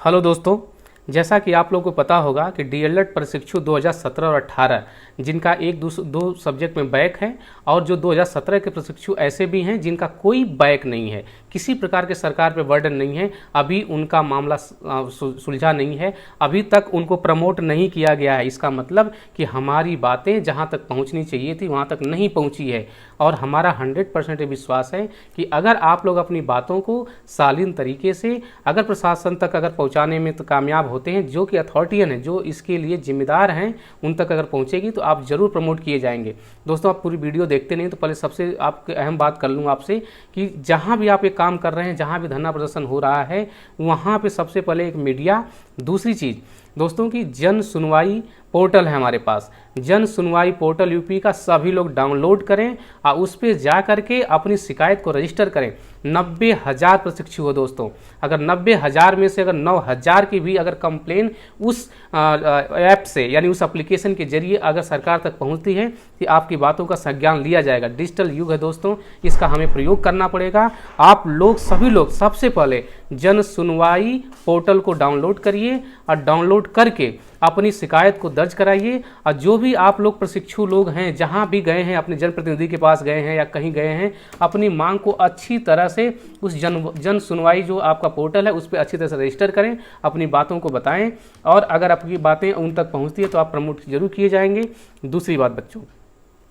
Hello दोस्तों, जैसा कि आप लोगों को पता होगा कि डीएलएड प्रशिक्षु 2017 और 18 जिनका एक दो सब्जेक्ट में बैक है और जो 2017 के प्रशिक्षु ऐसे भी हैं जिनका कोई बैक नहीं है, किसी प्रकार के सरकार पे बर्डन नहीं है, अभी उनका मामला सुलझा नहीं है, अभी तक उनको प्रमोट नहीं किया गया है। इसका मतलब कि हमारी बातें जहां तक पहुंचनी चाहिए थी वहां तक नहीं पहुंची है और हमारा 100% विश्वास है कि अगर आप लोग अपनी बातों को शालीन तरीके से अगर प्रशासन तक अगर पहुंचाने में तो कामयाब होते हैं, जो कि अथॉरिटियन है, जो इसके लिए जिम्मेदार हैं, उन तक अगर पहुंचेगी तो आप जरूर प्रमोट किए जाएंगे। दोस्तों, आप पूरी वीडियो देखते नहीं तो पहले सबसे आपके अहम बात कर लूँ आपसे कि जहाँ भी आप एक काम कर रहे हैं, जहाँ भी धरना प्रदर्शन हो रहा है, वहाँ पे सबसे पहले एक मीडिया, दूसरी चीज़ दोस्तों की जन सुनवाई पोर्टल है हमारे पास। जन सुनवाई पोर्टल यूपी का सभी लोग डाउनलोड करें और उस पर जा करके अपनी शिकायत को रजिस्टर करें। 90,000 प्रशिक्षु हो दोस्तों, अगर 90,000 में से अगर 9,000 की भी अगर कंप्लेन उस ऐप से यानी उस एप्लीकेशन के जरिए अगर सरकार तक पहुंचती है तो आपकी बातों का संज्ञान लिया जाएगा। डिजिटल युग है दोस्तों, इसका हमें प्रयोग करना पड़ेगा। आप लोग सभी लोग सबसे पहले जन सुनवाई पोर्टल को डाउनलोड करिए और डाउनलोड करके अपनी शिकायत को दर्ज कराइए। और जो भी आप लोग प्रशिक्षु लोग हैं, जहां भी गए हैं, अपने जनप्रतिनिधि के पास गए हैं या कहीं गए हैं, अपनी मांग को अच्छी तरह से उस जन सुनवाई जो आपका पोर्टल है उस पर अच्छी तरह से रजिस्टर करें, अपनी बातों को बताएं और अगर आपकी बातें उन तक पहुंचती है तो आप प्रमोट जरूर किए जाएंगे। दूसरी बात बच्चों,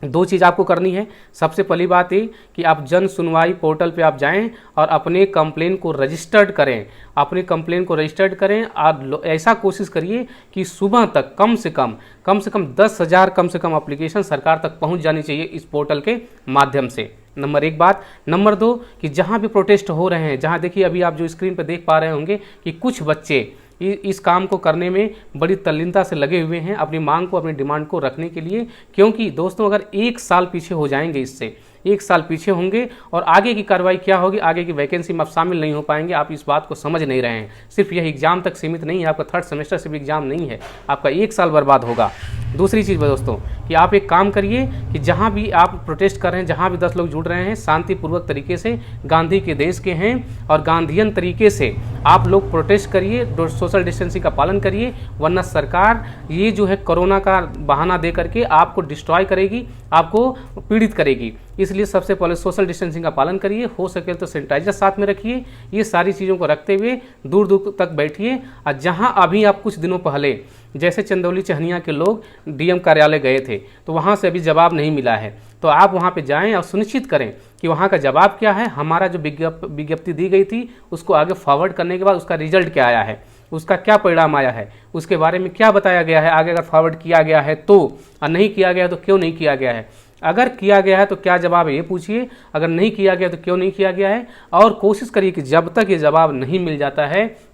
दो चीज़ आपको करनी है। सबसे पहली बात ये कि आप जन सुनवाई पोर्टल पे आप जाएं और अपने कंप्लेन को रजिस्टर्ड करें, अपने कंप्लेन को रजिस्टर्ड करें और ऐसा कोशिश करिए कि सुबह तक कम से कम 10,000 कम से कम एप्लीकेशन सरकार तक पहुंच जानी चाहिए इस पोर्टल के माध्यम से। नंबर एक बात। नंबर दो कि जहां भी प्रोटेस्ट हो रहे हैं, जहां देखिए अभी आप जो स्क्रीन पर देख पा रहे होंगे कि कुछ बच्चे इस काम को करने में बड़ी तल्लीनता से लगे हुए हैं अपनी मांग को, अपनी डिमांड को रखने के लिए। क्योंकि दोस्तों अगर एक साल पीछे हो जाएंगे, इससे एक साल पीछे होंगे और आगे की कार्रवाई क्या होगी, आगे की वैकेंसी में आप शामिल नहीं हो पाएंगे। आप इस बात को समझ नहीं रहे हैं। सिर्फ यह एग्जाम तक सीमित नहीं है, आपका 3rd सेमेस्टर सिर्फ एग्जाम नहीं है, आपका एक साल बर्बाद होगा। दूसरी चीज़ दोस्तों कि आप एक काम करिए कि जहाँ भी आप प्रोटेस्ट कर रहे हैं, जहाँ भी 10 लोग जुड़ रहे हैं, शांतिपूर्वक तरीके से, गांधी के देश के हैं और गांधीयन तरीके से आप लोग प्रोटेस्ट करिए, सोशल डिस्टेंसिंग का पालन करिए, वरना सरकार ये जो है कोरोना का बहाना दे करके आपको डिस्ट्रॉय करेगी, आपको पीड़ित करेगी। इसलिए सबसे पहले सोशल डिस्टेंसिंग का पालन करिए, हो सके तो सैनिटाइजर साथ में रखिए। ये सारी चीज़ों को रखते हुए दूर दूर तक बैठिए। और जहां अभी आप कुछ दिनों पहले जैसे चंदौली चहनिया के लोग डीएम कार्यालय गए थे तो वहां से अभी जवाब नहीं मिला है, तो आप वहां पे जाएं और सुनिश्चित करें कि वहां का जवाब क्या है। हमारा जो विज्ञप्ति दी गई थी उसको आगे फॉरवर्ड करने के बाद उसका रिजल्ट क्या आया है, उसका क्या परिणाम आया है, उसके बारे में क्या बताया गया है, आगे अगर फॉरवर्ड किया गया है तो, और नहीं किया गया तो क्यों नहीं किया गया है। अगर किया गया है तो क्या जवाब है ये पूछिए, अगर नहीं किया गया तो क्यों नहीं किया गया है। और कोशिश करिए कि जब तक ये जवाब नहीं मिल जाता है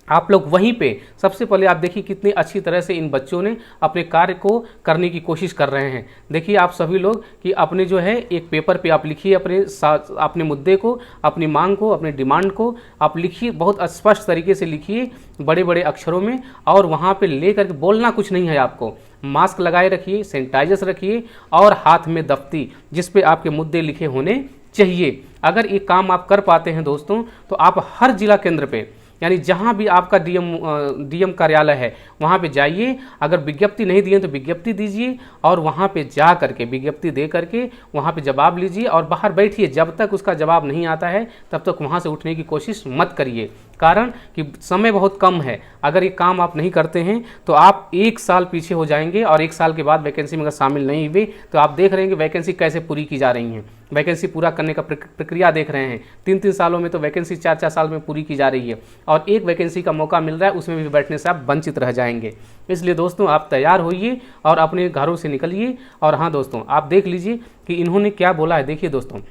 आप लोग वहीं पे सबसे पहले आप देखिए कितनी अच्छी तरह से इन बच्चों ने अपने कार्य को करने की कोशिश कर रहे हैं। देखिए आप सभी लोग कि अपने जो है एक पेपर पे आप लिखिए अपने मुद्दे को, अपनी मांग को, अपने डिमांड को आप लिखिए, बहुत स्पष्ट तरीके से लिखिए बड़े बड़े अक्षरों में, और वहाँ पे ले करके बोलना कुछ नहीं है आपको। मास्क लगाए रखिए, सैनिटाइजर्स रखिए और हाथ में दफ्ती जिस पे आपके मुद्दे लिखे होने चाहिए। अगर ये काम आप कर पाते हैं दोस्तों तो आप हर जिला केंद्र पे यानी जहाँ भी आपका डीएम कार्यालय है वहाँ पे जाइए। अगर विज्ञप्ति नहीं दिए तो विज्ञप्ति दीजिए और वहाँ पे जा करके विज्ञप्ति दे करके वहाँ पे जवाब लीजिए और बाहर बैठिए। जब तक उसका जवाब नहीं आता है तब तक वहाँ से उठने की कोशिश मत करिए, कारण कि समय बहुत कम है। अगर ये काम आप नहीं करते हैं तो आप एक साल पीछे हो जाएंगे और एक साल के बाद वैकेंसी में अगर शामिल नहीं हुए तो आप देख रहे हैं कि वैकेंसी कैसे पूरी की जा रही हैं। वैकेंसी पूरा करने का प्रक्रिया देख रहे हैं, 3-3 सालों में तो वैकेंसी 4-4 साल में पूरी की जा रही है और एक वैकेंसी का मौका मिल रहा है, उसमें भी बैठने से आप वंचित रह जाएंगे। इसलिए दोस्तों आप तैयार होइए और अपने घरों से निकलिए। और हाँ दोस्तों, आप देख लीजिए कि इन्होंने क्या बोला है। देखिए दोस्तों,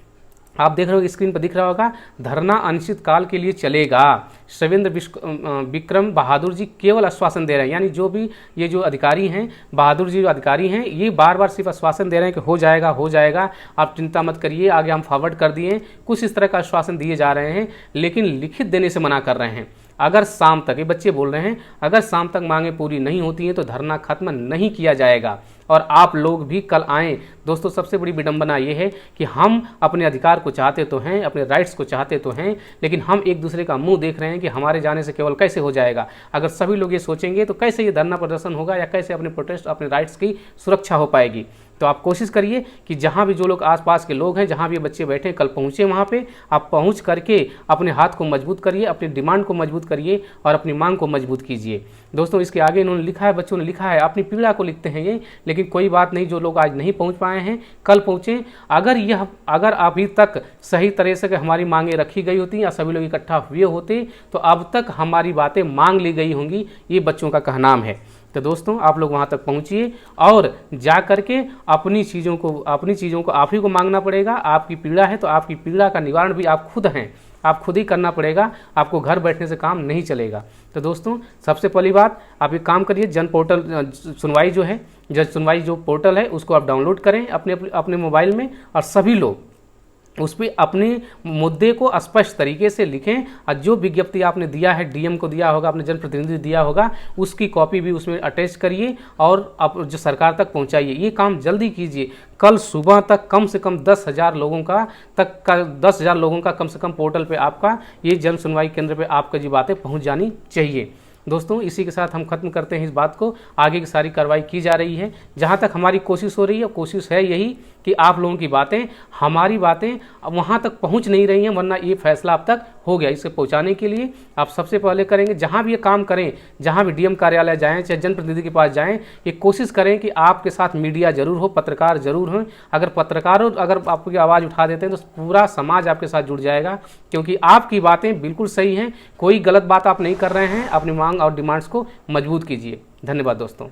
आप देख रहे हो स्क्रीन पर दिख रहा होगा, धरना अनिश्चित काल के लिए चलेगा। शैवेंद्र विक्रम बहादुर जी केवल आश्वासन दे रहे हैं, यानी जो भी ये जो अधिकारी हैं, बहादुर जी जो अधिकारी हैं, ये बार बार सिर्फ आश्वासन दे रहे हैं कि हो जाएगा हो जाएगा, आप चिंता मत करिए, आगे हम फॉरवर्ड कर दिए। कुछ इस तरह का आश्वासन दिए जा रहे हैं, लेकिन लिखित देने से मना कर रहे हैं। अगर शाम तक, ये बच्चे बोल रहे हैं, अगर शाम तक मांगे पूरी नहीं होती हैं तो धरना खत्म नहीं किया जाएगा। और आप लोग भी कल आएँ। दोस्तों सबसे बड़ी विडंबना ये है कि हम अपने अधिकार को चाहते तो हैं, अपने राइट्स को चाहते तो हैं, लेकिन हम एक दूसरे का मुंह देख रहे हैं कि हमारे जाने से केवल कैसे हो जाएगा। अगर सभी लोग ये सोचेंगे तो कैसे ये धरना प्रदर्शन होगा या कैसे अपने प्रोटेस्ट, अपने राइट्स की सुरक्षा हो पाएगी। तो आप कोशिश करिए कि जहाँ भी जो लोग आसपास के लोग हैं, जहाँ भी बच्चे बैठे हैं, कल पहुँचे वहाँ पे। आप पहुँच करके अपने हाथ को मजबूत करिए, अपनी डिमांड को मजबूत करिए और अपनी मांग को मजबूत कीजिए। दोस्तों इसके आगे इन्होंने लिखा है, बच्चों ने लिखा है, अपनी पीड़ा को लिखते हैं ये, लेकिन कोई बात नहीं, जो लोग आज नहीं पहुँच पाए हैं कल पहुँचें। अगर अभी तक सही तरह से हमारी मांगें रखी गई होती या सभी लोग इकट्ठा हुए होते तो अब तक हमारी बातें मांग ली गई होंगी, ये बच्चों का कहनाम है। तो दोस्तों आप लोग वहाँ तक पहुँचिए और जा करके अपनी चीज़ों को आप ही को मांगना पड़ेगा। आपकी पीड़ा है तो आपकी पीड़ा का निवारण भी आप खुद हैं, आप खुद ही करना पड़ेगा, आपको घर बैठने से काम नहीं चलेगा। तो दोस्तों सबसे पहली बात, आप एक काम करिए, जन पोर्टल सुनवाई जो है, जन सुनवाई जो पोर्टल है उसको आप डाउनलोड करें अपने मोबाइल में और सभी लोग उस पर अपने मुद्दे को स्पष्ट तरीके से लिखें और जो विज्ञप्ति आपने दिया है, डीएम को दिया होगा, अपने जनप्रतिनिधि दिया होगा, उसकी कॉपी भी उसमें अटैच करिए और आप जो सरकार तक पहुंचाइए। ये काम जल्दी कीजिए। कल सुबह तक कम से कम 10,000 लोगों का कम से कम पोर्टल पे आपका ये जन सुनवाई केंद्र पे आपका जी बातें पहुँच जानी चाहिए। दोस्तों इसी के साथ हम खत्म करते हैं इस बात को। आगे की सारी कार्रवाई की जा रही है। जहाँ तक हमारी कोशिश हो रही है, कोशिश है यही कि आप लोगों की बातें, हमारी बातें वहाँ तक पहुँच नहीं रही हैं, वरना ये फैसला अब तक हो गया। इसे पहुँचाने के लिए आप सबसे पहले करेंगे, जहाँ भी ये काम करें, जहाँ भी डीएम कार्यालय जाएँ, चाहे जनप्रतिनिधि के पास जाएँ, ये कोशिश करें कि आपके साथ मीडिया जरूर हो, पत्रकार जरूर हों। अगर पत्रकारों अगर आपकी आवाज़ उठा देते हैं तो पूरा समाज आपके साथ जुड़ जाएगा, क्योंकि आपकी बातें बिल्कुल सही हैं, कोई गलत बात आप नहीं कर रहे हैं। अपनी मांग और डिमांड्स को मजबूत कीजिए। धन्यवाद दोस्तों।